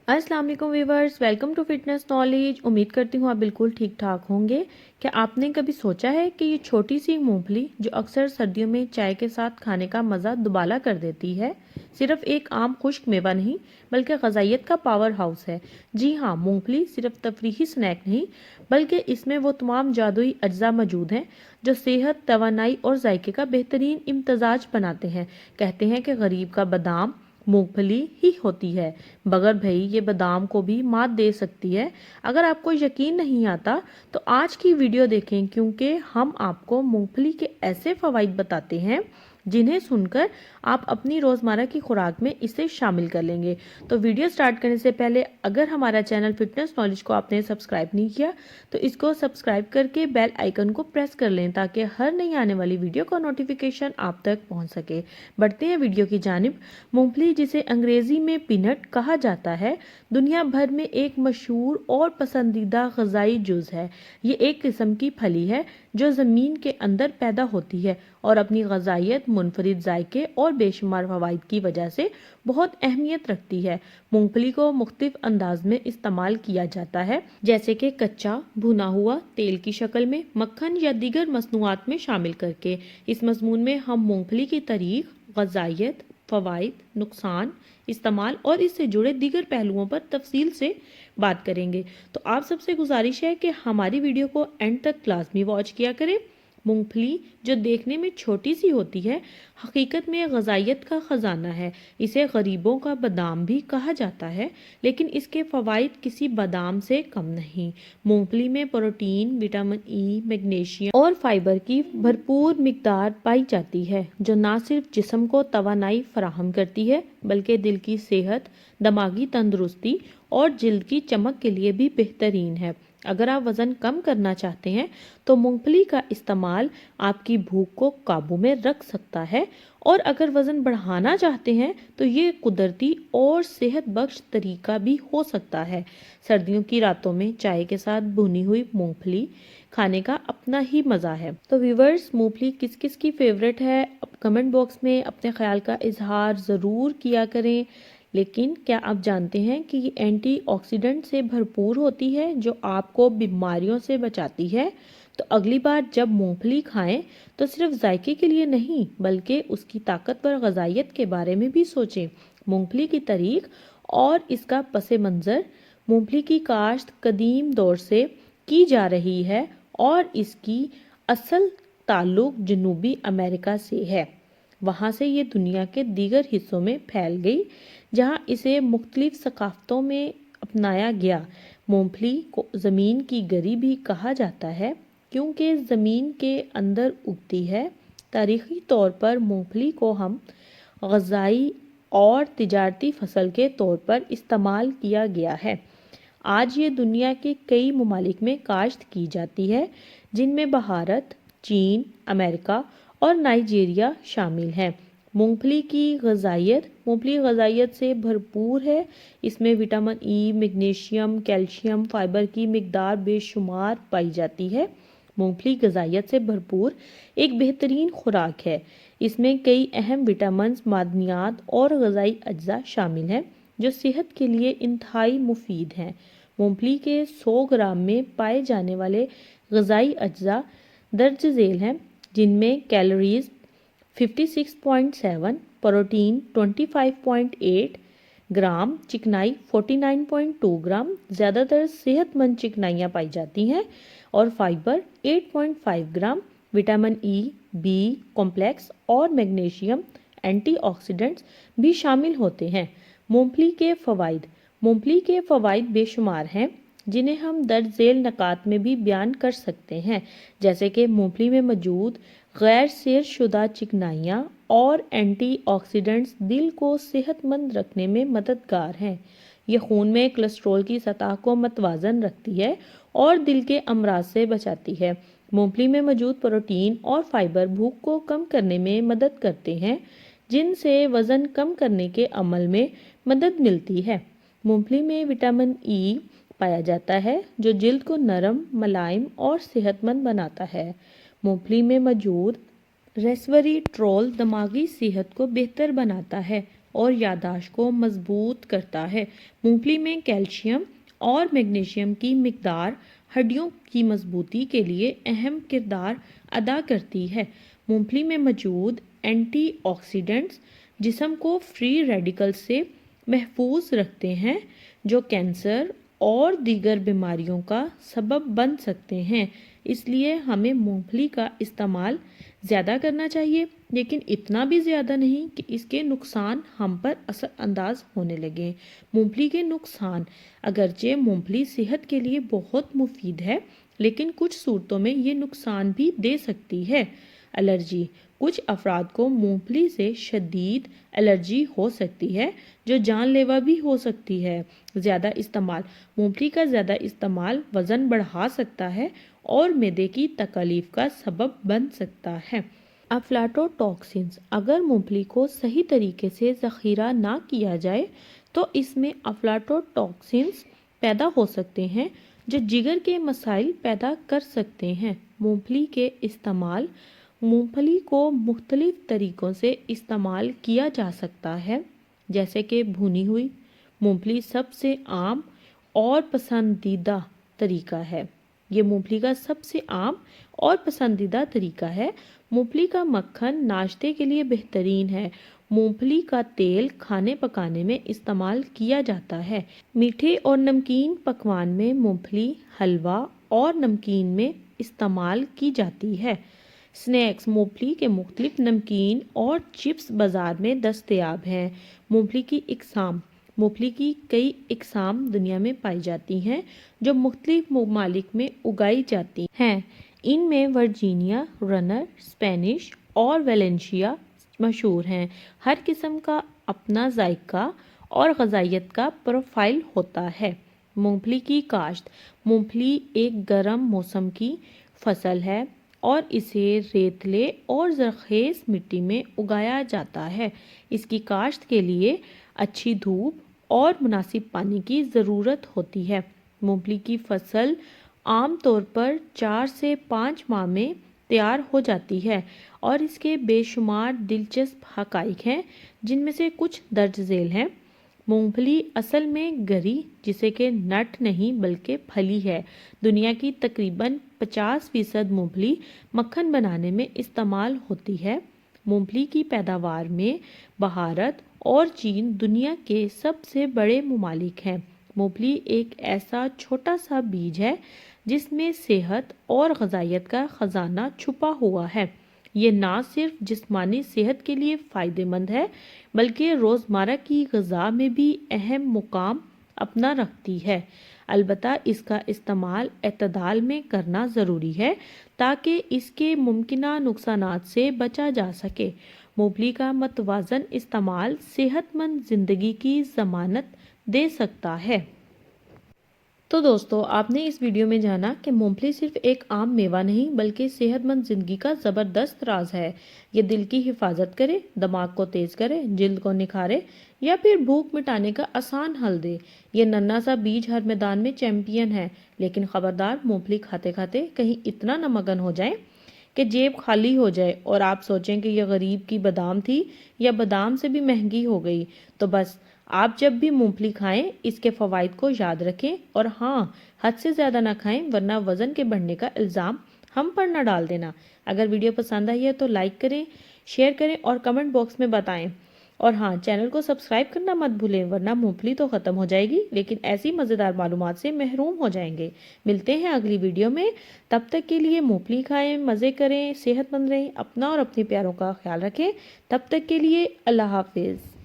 अस्सलाम वालेकुम viewers, welcome to fitness knowledge. उम्मीद करती हूँ आप बिल्कुल ठीक ठाक होंगे। क्या आपने कभी सोचा है कि ये छोटी सी मूंगफली जो अक्सर सर्दियों में चाय के साथ खाने का मज़ा दुबाला कर देती है, सिर्फ एक आम खुश्क मेवा नहीं बल्कि ग़ज़ाइयत का पावर हाउस है। जी हाँ, मूंगफली सिर्फ तफरीही स्नैक नहीं बल्कि इसमें वो तमाम जादुई अज्जा मौजूद हैं जो सेहत, तवानाई और जायके का बेहतरीन इम्तजाज बनाते हैं। कहते हैं कि गरीब का बादाम मूंगफली ही होती है, मगर भाई ये बादाम को भी मात दे सकती है। अगर आपको यकीन नहीं आता तो आज की वीडियो देखें, क्योंकि हम आपको मूंगफली के ऐसे फवाइद बताते हैं जिन्हें सुनकर आप अपनी रोज़मर्रा की खुराक में इसे शामिल कर लेंगे। तो वीडियो स्टार्ट करने से पहले अगर हमारा चैनल फिटनेस नॉलेज को आपने सब्सक्राइब नहीं किया तो इसको सब्सक्राइब करके बेल आइकन को प्रेस कर लें ताकि हर नई आने वाली वीडियो का नोटिफिकेशन आप तक पहुंच सके। बढ़ते हैं वीडियो की जानिब। मूंगफली, जिसे अंग्रेजी में पीनट कहा जाता है, दुनिया भर में एक मशहूर और पसंदीदा ग़िज़ाई जुज़ है। ये एक किस्म की फली है जो ज़मीन के अंदर पैदा होती है और अपनी ग़ज़ाइयत, मुनफरिद जायके और बेशुमार फ़वाइद की वजह से बहुत अहमियत रखती है। मूंगफली को मुख्तलिफ अंदाज में इस्तेमाल किया जाता है, जैसे कि कच्चा, भुना हुआ, तेल की शक्ल में, मक्खन या दीगर मसनूआत में शामिल करके। इस मज़मून में हम मूंगफली की तारीख, ग़ज़ाइयत, फ़वाइद, नुकसान, इस्तेमाल और इससे जुड़े दीगर पहलुओं पर तफसील से बात करेंगे। तो आप सबसे गुजारिश है कि हमारी वीडियो को एंड तक लाजमी वॉच किया करें। मूंगफली, जो देखने में छोटी सी होती है, हकीकत में ग़ज़ाइयत का ख़जाना है। इसे गरीबों का बादाम भी कहा जाता है, लेकिन इसके फ़वाइद किसी बादाम से कम नहीं। मूंगफली में प्रोटीन, विटामिन ई, मैग्नीशियम और फाइबर की भरपूर मिकदार पाई जाती है, जो न सिर्फ जिस्म को तवानाई फराहम करती है बल्कि दिल की सेहत, दिमागी तंदुरुस्ती और जिल्द की चमक के लिए भी बेहतरीन है। अगर आप वज़न कम करना चाहते हैं तो मूंगफली का इस्तेमाल आपकी भूख को काबू में रख सकता है, और अगर वज़न बढ़ाना चाहते हैं तो ये कुदरती और सेहत बख्श तरीका भी हो सकता है। सर्दियों की रातों में चाय के साथ भुनी हुई मूंगफली खाने का अपना ही मज़ा है। तो व्यूवर्स, मूंगफली किस किस की फेवरेट है, कमेंट बॉक्स में अपने ख्याल का इजहार ज़रूर किया करें। लेकिन क्या आप जानते हैं कि ये एंटीऑक्सीडेंट से भरपूर होती है जो आपको बीमारियों से बचाती है। तो अगली बार जब मूंगफली खाएं तो सिर्फ जायके के लिए नहीं बल्कि उसकी ताकतवर ग़ज़ाइयत के बारे में भी सोचें। मूंगफली की तारीख और इसका पस मंज़र। मूंगफली की काश्त कदीम दौर से की जा रही है और इसकी असल ताल्लुक जनूबी अमेरिका से है। वहाँ से ये दुनिया के दीगर हिस्सों में फैल गई जहाँ इसे मुख्तलिफ सकाफ़तों में अपनाया गया। मूंगफली को ज़मीन की गरी भी कहा जाता है क्योंकि ज़मीन के अंदर उगती है। तारीख़ी तौर पर मूंगफली को हम ग़ज़ाई और तिजारती फसल के तौर पर इस्तेमाल किया गया है। आज ये दुनिया के कई ममालिक में काश्त की जाती है, जिनमें भारत, चीन, अमेरिका और नाइजीरिया शामिल हैं। मूंगफली की ग़ज़ाइयत। मूंगफली ग़ज़ाइयत से भरपूर है। इसमें vitamin E, magnesium, calcium, fibre की मिकदार बेशुमार पाई जाती है। मूंगफली ग़ज़ाइयत से भरपूर एक बेहतरीन खुराक है। इसमें कई अहम विटामिन, मादनियात और ग़ज़ाई अज्जा शामिल हैं जो सेहत के लिए इंतहाई मुफीद हैं। मूंगफली के 100 ग्राम में पाए जाने वाले ग़ज़ाई अज्जा दर्ज झेल हैं, जिनमें कैलोरीज 56.7, प्रोटीन 25.8 ग्राम, चिकनाई 49.2 ग्राम, ज़्यादातर सेहतमंद चिकनाइयाँ पाई जाती हैं, और फाइबर 8.5 ग्राम। विटामिन ई, बी कॉम्प्लेक्स और मैग्नीशियम एंटीऑक्सीडेंट्स भी शामिल होते हैं। मूंगफली के फ़वाइद। मूंगफली के फ़वाइद बेशुमार हैं, जिन्हें हम दर्ज झेल नकात में भी बयान कर सकते हैं, जैसे कि मूंगफली में मौजूद गैर सेरशुदा चिकनाइयाँ और एंटीऑक्सीडेंट्स दिल को सेहतमंद रखने में मददगार हैं। ये खून में कोलेस्ट्रॉल की सतह को मतवाजन रखती है और दिल के अमराज से बचाती है। मूंगफली में मौजूद प्रोटीन और फाइबर भूख को कम करने में मदद करते हैं, जिनसे वज़न कम करने के अमल में मदद मिलती है। मूंगफली में विटामिन ई पाया जाता है जो जिल्द को नरम, मुलायम और सेहतमंद बनाता है। मूंगफली में मौजूद रेस्वरेट्रोल दिमागी सेहत को बेहतर बनाता है اور یادداشت کو مضبوط کرتا ہے۔ مونگ پھلی میں کیلشیم اور میگنیشیم کی مقدار ہڈیوں کی مضبوطی کے لیے اہم کردار ادا کرتی ہے۔ مونگ پھلی میں موجود اینٹی آکسیڈنٹس جسم کو فری ریڈیکل سے محفوظ رکھتے ہیں جو کینسر اور دیگر بیماریوں کا سبب بن سکتے ہیں۔ اس لیے ہمیں مونگ پھلی کا استعمال زیادہ کرنا چاہیے، لیکن اتنا بھی زیادہ نہیں کہ اس کے نقصان ہم پر اثر انداز ہونے لگیں۔ مونگ پھلی کے نقصان: اگرچہ مونگ پھلی صحت کے لیے بہت مفید ہے، لیکن کچھ صورتوں میں یہ نقصان بھی دے سکتی ہے۔ الرجی: کچھ افراد کو مونگ پھلی سے شدید الرجی ہو سکتی ہے جو جان لیوا بھی ہو سکتی ہے۔ زیادہ استعمال: مونگ پھلی کا زیادہ استعمال وزن بڑھا سکتا ہے اور معدے کی تکالیف کا سبب بن سکتا ہے۔ افلاٹوٹاکسنز: اگر مونگ پھلی کو صحیح طریقے سے ذخیرہ نہ کیا جائے تو اس میں افلاٹوٹاکسنز پیدا ہو سکتے ہیں جو جگر کے مسائل پیدا کر سکتے ہیں۔ مونگ پھلی کے استعمال: مونگ پھلی کو مختلف طریقوں سے استعمال کیا جا سکتا ہے، جیسے کہ بھونی ہوئی مونگ پھلی سب سے عام اور پسندیدہ طریقہ ہے۔ یہ مونگ پھلی کا سب سے عام اور پسندیدہ طریقہ ہے۔ مونگ پھلی کا مکھن ناشتے کے لیے بہترین ہے۔ مونگ پھلی کا تیل کھانے پکانے میں استعمال کیا جاتا ہے۔ میٹھے اور نمکین پکوان میں مونگ پھلی حلوہ اور نمکین میں استعمال کی جاتی ہے۔ سنیکس: مونگ پھلی کے مختلف نمکین اور چپس بازار میں دستیاب ہیں۔ مونگ پھلی کی اقسام: مونگ پھلی کی کئی اقسام دنیا میں پائی جاتی ہیں جو مختلف ممالک میں اگائی جاتی ہیں۔ ان میں ورجینیا، رنر، اسپینش اور ویلنسیا مشہور ہیں۔ ہر قسم کا اپنا ذائقہ اور غذائیت کا پروفائل ہوتا ہے۔ مونگ پھلی کی کاشت: مونگ پھلی ایک گرم موسم کی فصل ہے اور اسے ریتلے اور زرخیز مٹی میں اگایا جاتا ہے۔ اس کی کاشت کے لیے اچھی دھوپ اور مناسب پانی کی ضرورت ہوتی ہے۔ مونگ پھلی کی فصل عام طور پر 4 سے 5 ماہ میں تیار ہو جاتی ہے اور اس کے بے شمار دلچسپ حقائق ہیں جن میں سے کچھ درج ذیل ہیں۔ مونگ پھلی اصل میں گری، جسے کہ نٹ نہیں بلکہ پھلی ہے۔ دنیا کی تقریباً 50% مونگ پھلی مکھن بنانے میں استعمال ہوتی ہے۔ مونگ پھلی کی پیداوار میں بھارت اور چین دنیا کے سب سے بڑے ممالک ہیں۔ مونگ پھلی ایک ایسا چھوٹا سا بیج ہے جس میں صحت اور غذائیت کا خزانہ چھپا ہوا ہے۔ یہ نہ صرف جسمانی صحت کے لیے فائدہ مند ہے بلکہ روزمرہ کی غذا میں بھی اہم مقام اپنا رکھتی ہے۔ البتہ اس کا استعمال اعتدال میں کرنا ضروری ہے تاکہ اس کے ممکنہ نقصانات سے بچا جا سکے۔ مونگ پھلی کا متوازن استعمال صحت مند زندگی کی ضمانت دے سکتا ہے۔ تو دوستو، آپ نے اس ویڈیو میں جانا کہ مونگ پھلی صرف ایک عام میوہ نہیں بلکہ صحت مند زندگی کا زبردست راز ہے۔ یہ دل کی حفاظت کرے، دماغ کو تیز کرے، جلد کو نکھارے یا پھر بھوک مٹانے کا آسان حل دے۔ یہ ننھا سا بیج ہر میدان میں چیمپئن ہے، لیکن خبردار، مونگ پھلی کھاتے کھاتے کہیں اتنا نہ مگن ہو جائیں کہ جیب خالی ہو جائے اور آپ سوچیں کہ یہ غریب کی بادام تھی یا بادام سے بھی مہنگی ہو گئی۔ تو بس، آپ جب بھی مونگ پھلی کھائیں اس کے فوائد کو یاد رکھیں، اور ہاں، حد سے زیادہ نہ کھائیں ورنہ وزن کے بڑھنے کا الزام ہم پر نہ ڈال دینا۔ اگر ویڈیو پسند آئی ہے تو لائک کریں، شیئر کریں اور کمنٹ باکس میں بتائیں۔ اور ہاں، چینل کو سبسکرائب کرنا مت بھولیں ورنہ مونگ پھلی تو ختم ہو جائے گی لیکن ایسی مزیدار معلومات سے محروم ہو جائیں گے۔ ملتے ہیں اگلی ویڈیو میں، تب تک کے لیے مونگ پھلی کھائیں، مزے کریں، صحت مند رہیں، اپنا اور اپنے پیاروں کا خیال رکھیں۔ تب تک کے لیے اللہ حافظ۔